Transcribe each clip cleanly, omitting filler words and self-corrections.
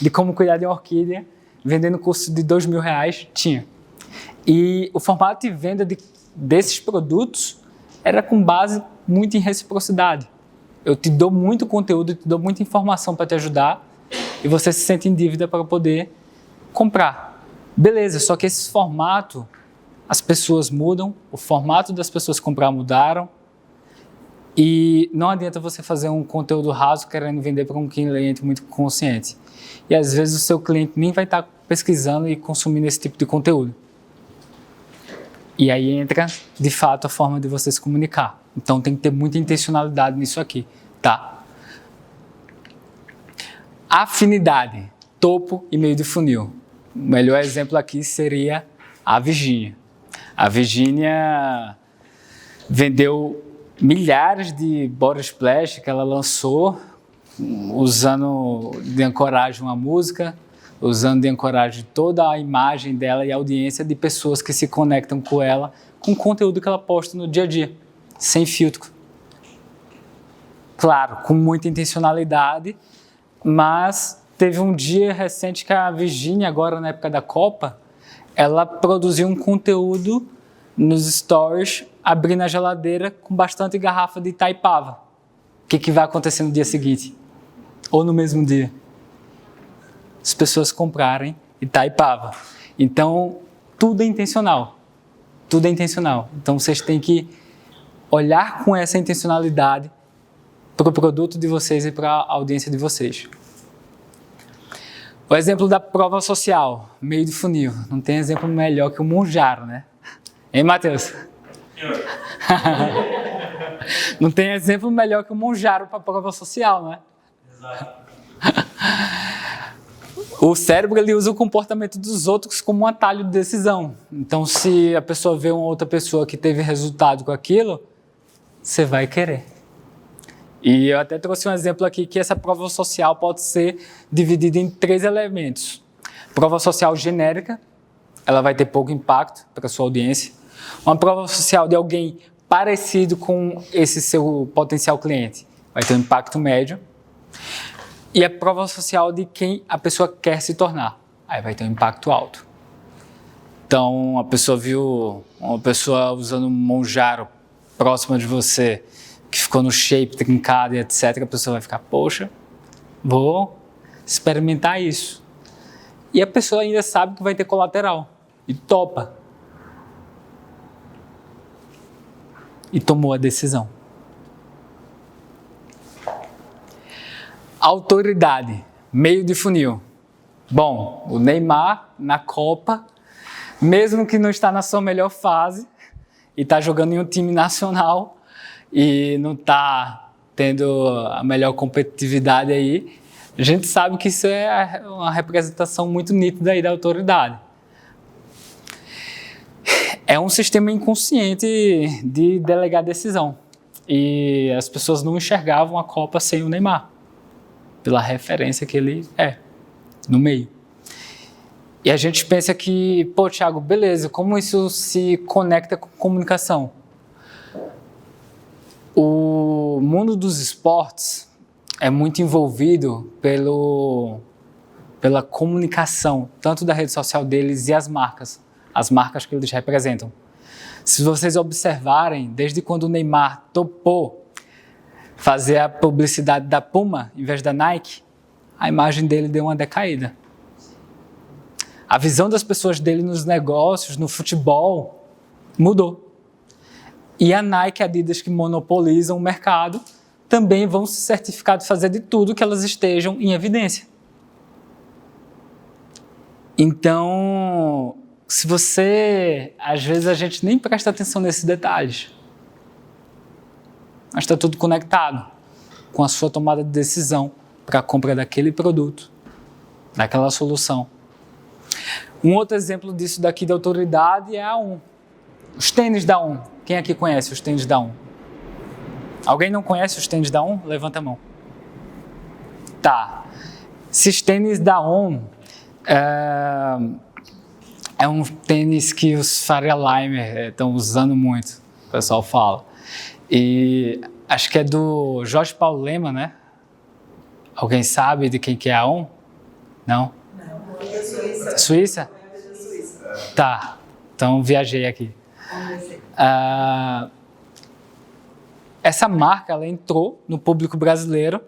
de como cuidar de uma orquídea, vendendo curso de R$2.000, tinha. E o formato de venda desses produtos era com base muito em reciprocidade. Eu te dou muito conteúdo, te dou muita informação para te ajudar e você se sente em dívida para poder comprar. Beleza, só que esse formato, as pessoas mudam, o formato das pessoas comprar mudaram e não adianta você fazer um conteúdo raso querendo vender para um cliente muito consciente. E às vezes o seu cliente nem vai estar pesquisando e consumindo esse tipo de conteúdo. E aí entra, de fato, a forma de você se comunicar. Então tem que ter muita intencionalidade nisso aqui, tá? Afinidade, topo e meio de funil. O melhor exemplo aqui seria a Virgínia. A Virgínia vendeu milhares de body splash que ela lançou, usando de ancoragem uma música, usando de ancoragem toda a imagem dela e a audiência de pessoas que se conectam com ela, com o conteúdo que ela posta no dia a dia, sem filtro. Claro, com muita intencionalidade, mas teve um dia recente que a Virgínia, agora na época da Copa, ela produziu um conteúdo nos stories, abrindo a geladeira com bastante garrafa de Itaipava. O que vai acontecer no dia seguinte? Ou no mesmo dia? As pessoas comprarem Itaipava. Então, tudo é intencional. Tudo é intencional. Então, vocês têm que olhar com essa intencionalidade para o produto de vocês e para a audiência de vocês. O exemplo da prova social, meio de funil. Não tem exemplo melhor que o Monjaro, né? Hein, Matheus? Não tem exemplo melhor que o Monjaro para a prova social, né? Exato. O cérebro ele usa o comportamento dos outros como um atalho de decisão. Então, se a pessoa vê uma outra pessoa que teve resultado com aquilo, você vai querer. E eu até trouxe um exemplo aqui que essa prova social pode ser dividida em 3 elementos. Prova social genérica, ela vai ter pouco impacto para a sua audiência. Uma prova social de alguém parecido com esse seu potencial cliente, vai ter um impacto médio. E a prova social de quem a pessoa quer se tornar, aí vai ter um impacto alto. Então, a pessoa viu uma pessoa usando um Monjaro próxima de você, que ficou no shape, trincado e etc., a pessoa vai ficar, poxa, vou experimentar isso. E a pessoa ainda sabe que vai ter colateral, e topa. E tomou a decisão. Autoridade, meio de funil. Bom, o Neymar na Copa, mesmo que não está na sua melhor fase, e está jogando em um time nacional, e não está tendo a melhor competitividade aí, a gente sabe que isso é uma representação muito nítida aí da autoridade. É um sistema inconsciente de delegar decisão. E as pessoas não enxergavam a Copa sem o Neymar, pela referência que ele é, no meio. E a gente pensa que, pô, Thiago, beleza, como isso se conecta com comunicação? O mundo dos esportes é muito envolvido pela comunicação, tanto da rede social deles e as marcas que eles representam. Se vocês observarem, desde quando o Neymar topou fazer a publicidade da Puma em vez da Nike, a imagem dele deu uma decaída. A visão das pessoas dele nos negócios, no futebol, mudou. E a Nike e a Adidas, que monopolizam o mercado, também vão se certificar de fazer de tudo que elas estejam em evidência. Então, se você... Às vezes a gente nem presta atenção nesses detalhes. Mas está tudo conectado com a sua tomada de decisão para a compra daquele produto, daquela solução. Um outro exemplo disso daqui da autoridade é a ON. Os tênis da ON. Quem aqui conhece os tênis da ON? Alguém não conhece os tênis da ON? Levanta a mão. Tá. Esses tênis da ON é um tênis que os Faria Limer estão usando muito, o pessoal fala. E acho que é do Jorge Paulo Lema, né? Alguém sabe de quem que é a ON? Não? Não, é da Suíça. Suíça? É da Suíça. Tá, então viajei aqui. Essa marca, ela entrou no público brasileiro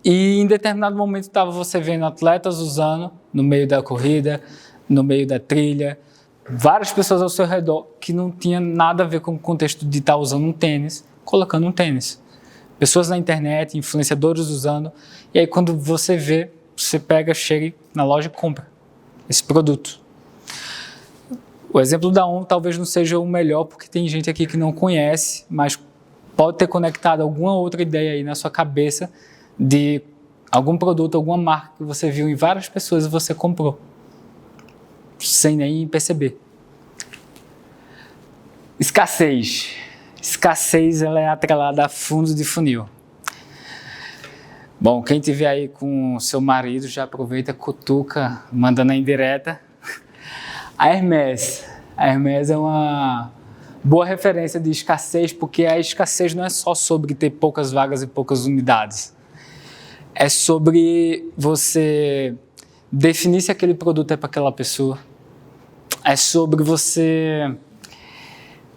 e em determinado momento estava você vendo atletas usando no meio da corrida, no meio da trilha, várias pessoas ao seu redor que não tinha nada a ver com o contexto de estar usando um tênis, colocando um tênis. Pessoas na internet, influenciadores usando, e aí quando você vê, você pega, chega na loja e compra esse produto. O exemplo da ON talvez não seja o melhor, porque tem gente aqui que não conhece, mas pode ter conectado alguma outra ideia aí na sua cabeça de algum produto, alguma marca que você viu em várias pessoas e você comprou, sem nem perceber. Escassez. Escassez, ela é atrelada a fundo de funil. Bom, quem tiver aí com seu marido, já aproveita, cutuca, manda na indireta. A Hermès é uma boa referência de escassez, porque a escassez não é só sobre ter poucas vagas e poucas unidades. É sobre você definir se aquele produto é para aquela pessoa. É sobre você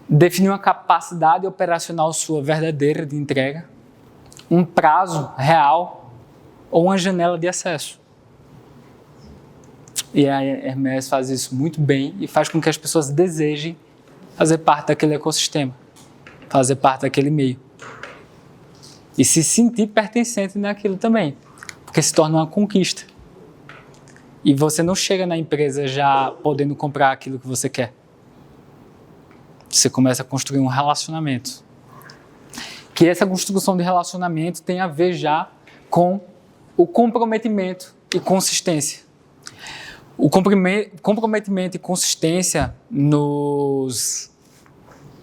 definir uma capacidade operacional sua verdadeira de entrega, um prazo real ou uma janela de acesso. E a Hermès faz isso muito bem e faz com que as pessoas desejem fazer parte daquele ecossistema, fazer parte daquele meio. E se sentir pertencente naquilo também, porque se torna uma conquista. E você não chega na empresa já podendo comprar aquilo que você quer. Você começa a construir um relacionamento. Que essa construção de relacionamento tem a ver já com o comprometimento e consistência. O comprometimento e consistência nos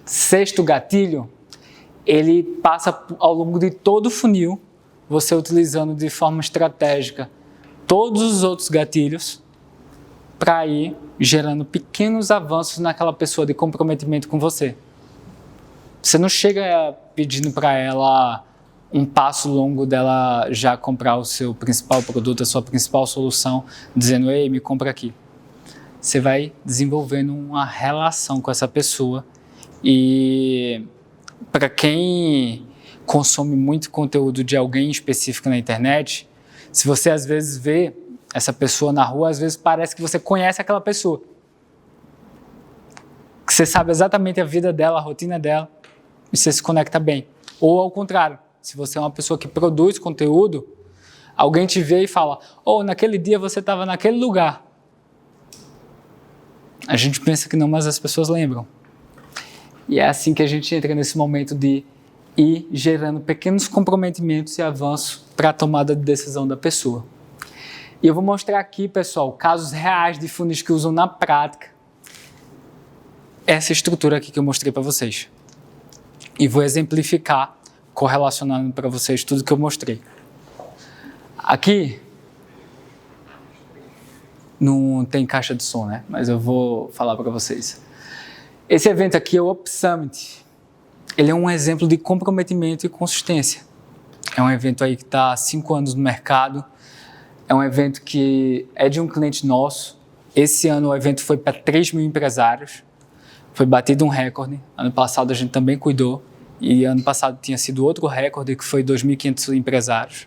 sexto gatilho, ele passa ao longo de todo o funil, você utilizando de forma estratégica todos os outros gatilhos para ir gerando pequenos avanços naquela pessoa de comprometimento com você. Você não chega pedindo para ela um passo longo dela já comprar o seu principal produto, a sua principal solução, dizendo, ei, me compra aqui. Você vai desenvolvendo uma relação com essa pessoa e para quem consome muito conteúdo de alguém específico na internet, se você às vezes vê essa pessoa na rua, às vezes parece que você conhece aquela pessoa. Que você sabe exatamente a vida dela, a rotina dela, e você se conecta bem. Ou ao contrário, se você é uma pessoa que produz conteúdo, alguém te vê e fala, naquele dia você estava naquele lugar. A gente pensa que não, mas as pessoas lembram. E é assim que a gente entra nesse momento de ir gerando pequenos comprometimentos e avanços para a tomada de decisão da pessoa. E eu vou mostrar aqui, pessoal, casos reais de funis que usam na prática essa estrutura aqui que eu mostrei para vocês. E vou exemplificar, correlacionando para vocês tudo que eu mostrei. Aqui não tem caixa de som, né? Mas eu vou falar para vocês. Esse evento aqui é o Up Summit. Ele é um exemplo de comprometimento e consistência. É um evento aí que está há 5 anos no mercado. É um evento que é de um cliente nosso. Esse ano o evento foi para 3 mil empresários. Foi batido um recorde. Ano passado a gente também cuidou. E ano passado tinha sido outro recorde, que foi 2.500 empresários.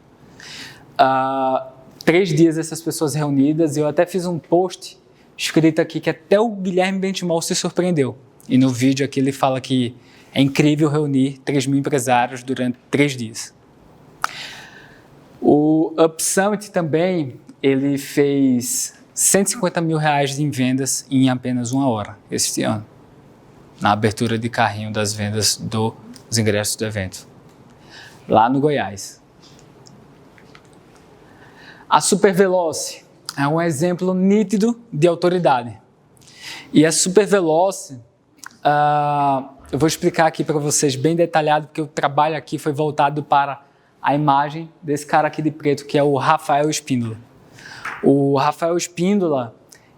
3 dias essas pessoas reunidas. E eu até fiz um post escrito aqui que até o Guilherme Benchimol se surpreendeu. E no vídeo aqui ele fala que é incrível reunir 3 mil empresários durante 3 dias. O Up Summit também, ele fez 150 mil reais em vendas em apenas 1 hora este ano, na abertura de carrinho das vendas dos ingressos do evento, lá no Goiás. A Superveloce é um exemplo nítido de autoridade. E a Superveloce, eu vou explicar aqui para vocês bem detalhado, porque o trabalho aqui foi voltado para a imagem desse cara aqui de preto, que é o Rafael Espíndola. O Rafael Espíndola,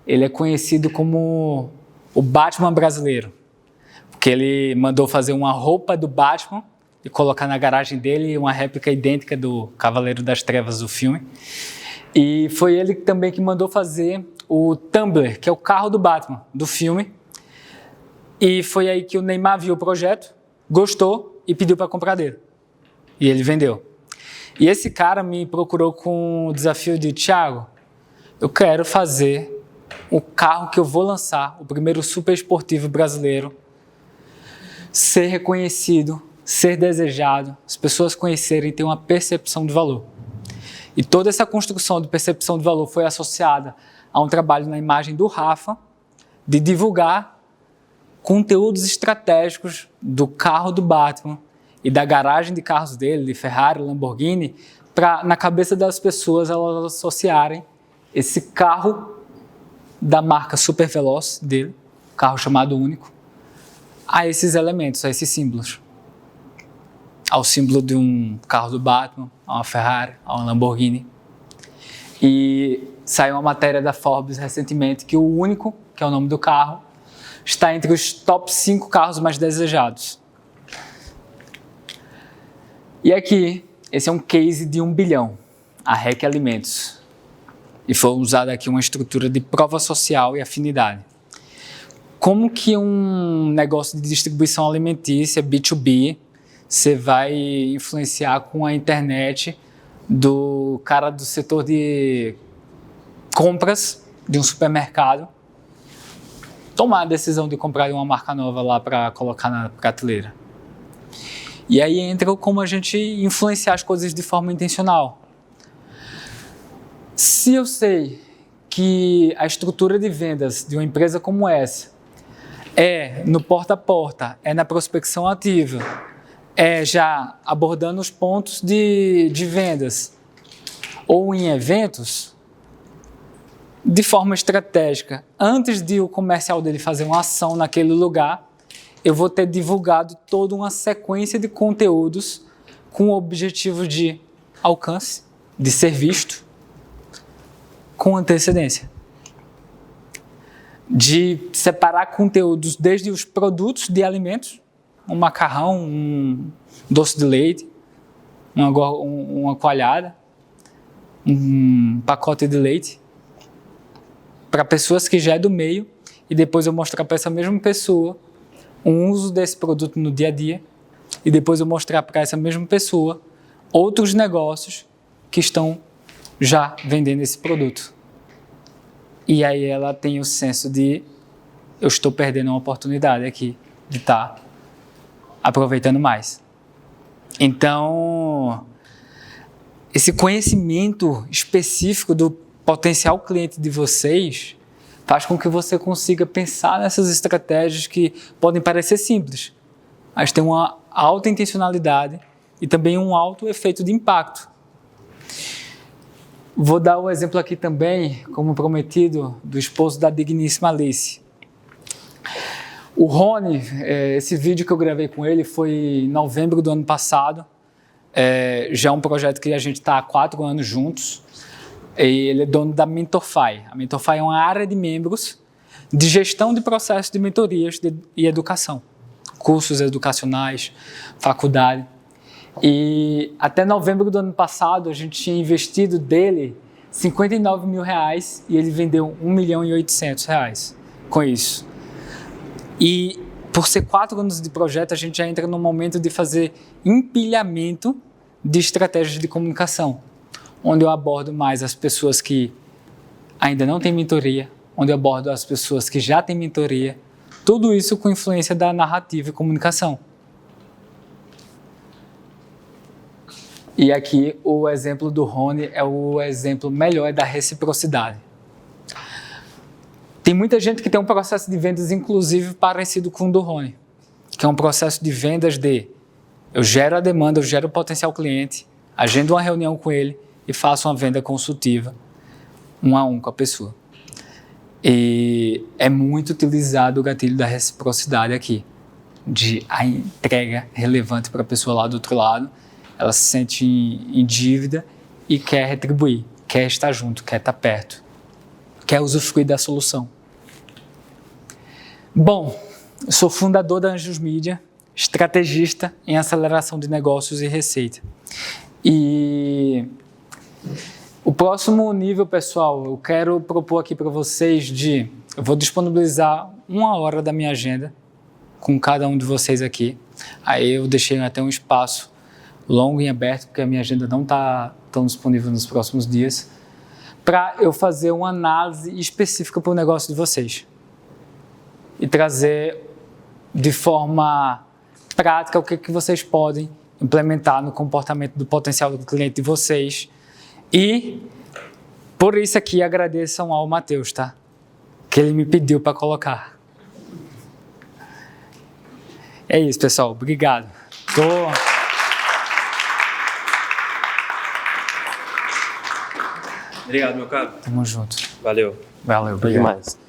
ele é conhecido como o Batman brasileiro, porque ele mandou fazer uma roupa do Batman e colocar na garagem dele uma réplica idêntica do Cavaleiro das Trevas do filme. E foi ele também que mandou fazer o Tumbler, que é o carro do Batman, do filme. E foi aí que o Neymar viu o projeto, gostou e pediu para comprar dele. E ele vendeu. E esse cara me procurou com o desafio de: Thiago, eu quero fazer o carro que eu vou lançar, o primeiro super esportivo brasileiro, ser reconhecido, ser desejado, as pessoas conhecerem, ter uma percepção de valor. E toda essa construção de percepção de valor foi associada a um trabalho na imagem do Rafa, de divulgar conteúdos estratégicos do carro do Batman e da garagem de carros dele, de Ferrari, Lamborghini, para, na cabeça das pessoas, elas associarem esse carro da marca super veloz dele, carro chamado Único, a esses elementos, a esses símbolos. Ao símbolo de um carro do Batman, a uma Ferrari, a uma Lamborghini. E saiu uma matéria da Forbes recentemente que o Único, que é o nome do carro, está entre os top 5 carros mais desejados. E aqui, esse é um case de 1 bilhão, a REC Alimentos. E foi usada aqui uma estrutura de prova social e afinidade. Como que um negócio de distribuição alimentícia, B2B, você vai influenciar com a internet do cara do setor de compras de um supermercado tomar a decisão de comprar uma marca nova lá para colocar na prateleira? E aí entra como a gente influenciar as coisas de forma intencional. Se eu sei que a estrutura de vendas de uma empresa como essa é no porta a porta, é na prospecção ativa, é já abordando os pontos de vendas ou em eventos, de forma estratégica, antes de o comercial dele fazer uma ação naquele lugar, eu vou ter divulgado toda uma sequência de conteúdos com o objetivo de alcance, de ser visto, com antecedência. De separar conteúdos desde os produtos de alimentos, um macarrão, um doce de leite, uma coalhada, um pacote de leite, para pessoas que já é do meio, e depois eu mostrar para essa mesma pessoa um uso desse produto no dia a dia, e depois eu mostrar para essa mesma pessoa outros negócios que estão já vendendo esse produto. E aí ela tem o senso de: eu estou perdendo uma oportunidade aqui de estar aproveitando mais. Então, esse conhecimento específico do potencial cliente de vocês faz com que você consiga pensar nessas estratégias que podem parecer simples, mas tem uma alta intencionalidade e também um alto efeito de impacto. Vou dar um exemplo aqui também, como prometido, do esposo da digníssima Alice. O Rony, esse vídeo que eu gravei com ele foi em novembro do ano passado. Já é um projeto que a gente está há 4 anos juntos. E ele é dono da MentorFi. A MentorFi é uma área de membros de gestão de processos de mentorias e educação. Cursos educacionais, faculdade. E até novembro do ano passado a gente tinha investido dele R$59 mil e ele vendeu R$1.800.000 com isso. E por ser 4 anos de projeto, a gente já entra no momento de fazer empilhamento de estratégias de comunicação, onde eu abordo mais as pessoas que ainda não têm mentoria, onde eu abordo as pessoas que já têm mentoria, tudo isso com influência da narrativa e comunicação. E aqui o exemplo do Rony é o exemplo melhor da reciprocidade. Tem muita gente que tem um processo de vendas, inclusive, parecido com o do Rony, que é um processo de vendas de: eu gero a demanda, eu gero o potencial cliente, agendo uma reunião com ele e faço uma venda consultiva, 1 a 1 com a pessoa. E é muito utilizado o gatilho da reciprocidade aqui, de a entrega relevante para a pessoa lá do outro lado. Ela se sente em dívida e quer retribuir, quer estar junto, quer estar perto, quer usufruir da solução. Bom, eu sou fundador da Anjos Mídia, estrategista em aceleração de negócios e receita. E O próximo nível, pessoal, eu quero propor aqui para vocês eu vou disponibilizar 1 hora da minha agenda com cada um de vocês aqui. Aí eu deixei até um espaço longo e aberto, porque a minha agenda não está tão disponível nos próximos dias, para eu fazer uma análise específica para o negócio de vocês e trazer de forma prática o que vocês podem implementar no comportamento do potencial do cliente de vocês. E por isso aqui agradeçam ao Matheus, tá? Que ele me pediu para colocar. É isso, pessoal. Obrigado. Obrigado, meu caro. Tamo junto. Valeu. Valeu. Obrigado. Demais.